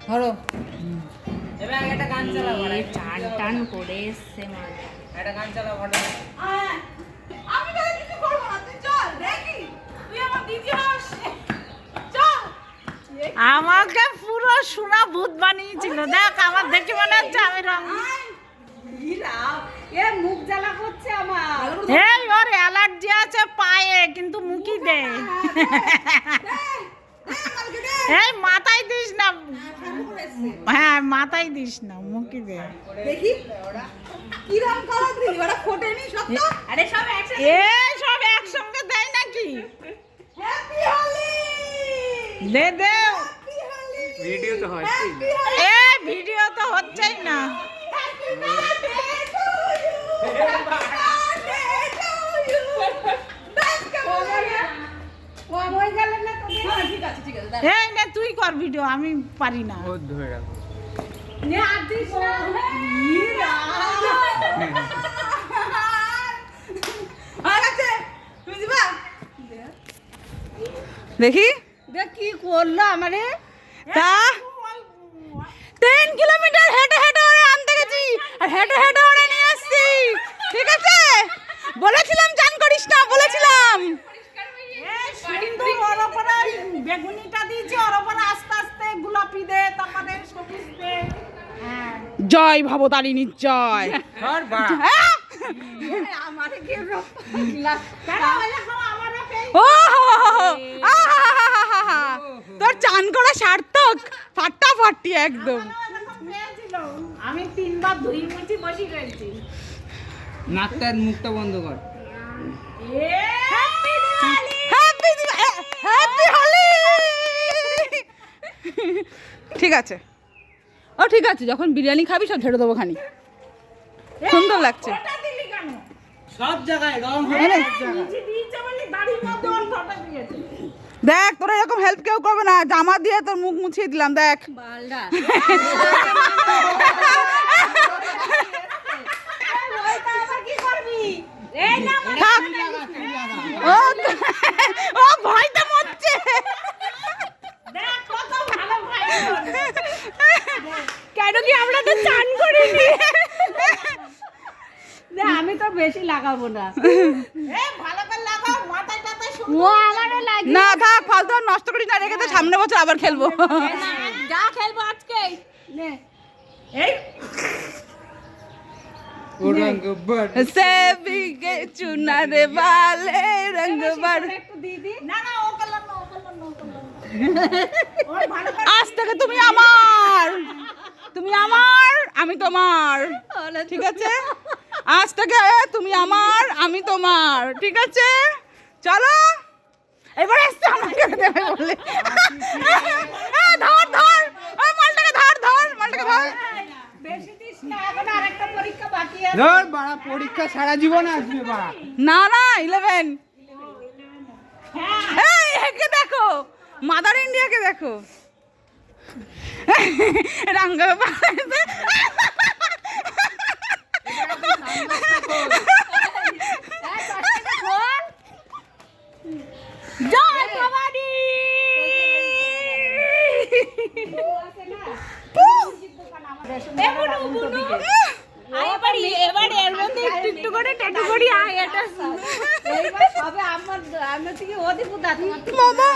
ধরো এবার একটা গান চালাবো টান টান করে এসছে মাথা। একটা গান চালাবো আমি তো কিছু করবো না, তুই চল দেখি, তুই আমার দিদি হস, চল। আমাকে পুরো সোনা ভূত বানিয়েছিল। দেখ আমার দেখে মনে হচ্ছে আমি রং। এ মুখ জ্বালা করছে আমার। এই ওর অ্যালার্জি আছে পায়ে, কিন্তু মুখই দে। এই মাথায় দিস না, হ্যাঁ মাথায় দিস না, মুখই দে। দেখি কিরম কালার দিলি, ওরা ফোটেনি সব তো। আরে সব একসাথে, এই সব একসঙ্গে দেয় নাকি? হ্যাপি হোলি, দে দে। হ্যাপি হোলি, ভিডিও তো হয় হ্যাপি হোলি, এ ভিডিও তো হচ্ছেই না। Happy birthday to you, happy birthday to you. ব্যাস কেমন ও হয়ে গেল না তো? হ্যাঁ ঠিক আছে ঠিক আছে, দাঁড়া। এই নে তুই কর ভিডিও, আমি পারি না। ও ধরে রাখো নে আর দিস না। ইরা আর আছে, তুমি দিবা? দেখি দেখ কি করলো আমারে। তা 10 কিলোমিটার হেঁটে হেঁটে ওরে আনতে গেছি, আর হেঁটে হেঁটে ওরে নিয়ে আসছি। ঠিক আছে, বলেছিলাম চান করিস না, বলেছিলাম। সুন্দর ওর উপরে বেগুনিটা দিয়েছি, ওর উপরে আস্তে আস্তে গোলাপি দে, তারপরে সবুজ দে। জয় ভবতারিণী জয়। আর বাড়া হ্যাঁ? আমারে কি রক্ত গ্লাস ও আহাহাহাহা। তোর চান করা সার্থক, ফাটাফাটি একদম। আমি 3 বার ধুই মুছি বসে রয়েছি। নাকটা মুখটা বন্ধ কর হ্যাপি হ্যাপি হোলি। ঠিক আছে, ও ঠিক আছে, যখন বিরিয়ানি খাবি সব ঝেড়ে দেবো খানি। সুন্দর লাগছে। সব জায়গায় রং দেখ তোরা এরকম হেল্প কেউ করবে না, জামা দিয়ে তোর মুখ মুছিয়ে দিলাম। দেখ বালডা থাক। ও ও ভয়তে মরছে। কেন কি আমরা তো চান করিনি? আমি তো বেশি লাগাবো না। ভালো করে লাগাও, মাথায় টাথায় ও আমারও লাগে না, থাক ফালতু আর নষ্ট করিস না, রেখে দে, সামনে বছর আবার খেলবো। যা খেলবো আজকে নে। এই ও রঙ বড় সেবি কে চুনারে বালে রঙ বড়। একটু দিদি না না, ও কালার না, ও কালার না, ও কালার না। আজ থেকে তুমি আমার, তুমি আমার, আমি তোমার। ঠিক আছে, আজ থেকে তুমি আমার, আমি তোমার। ঠিক আছে, চলো এবার এসছে আমাকে দেবে বলে। ধর ধর, ওই মালটাকে ধর, ধর মালটাকে ধর। বেশি দিস না, এখন আরেকটা পরীক্ষা বাকি আছে। ধর বাড়া, পরীক্ষা সারা জীবন আসবে বাড়া। না না 11। এই একে দেখো, মাদার ইন্ডিয়াকে দেখো। রঙ্গ জয় ভবানী। এবার এর মধ্যে একটু করে ট্যাটু করি। আয় এটা এইবার সবে আমার থেকে অধিক দাঁত বাবা।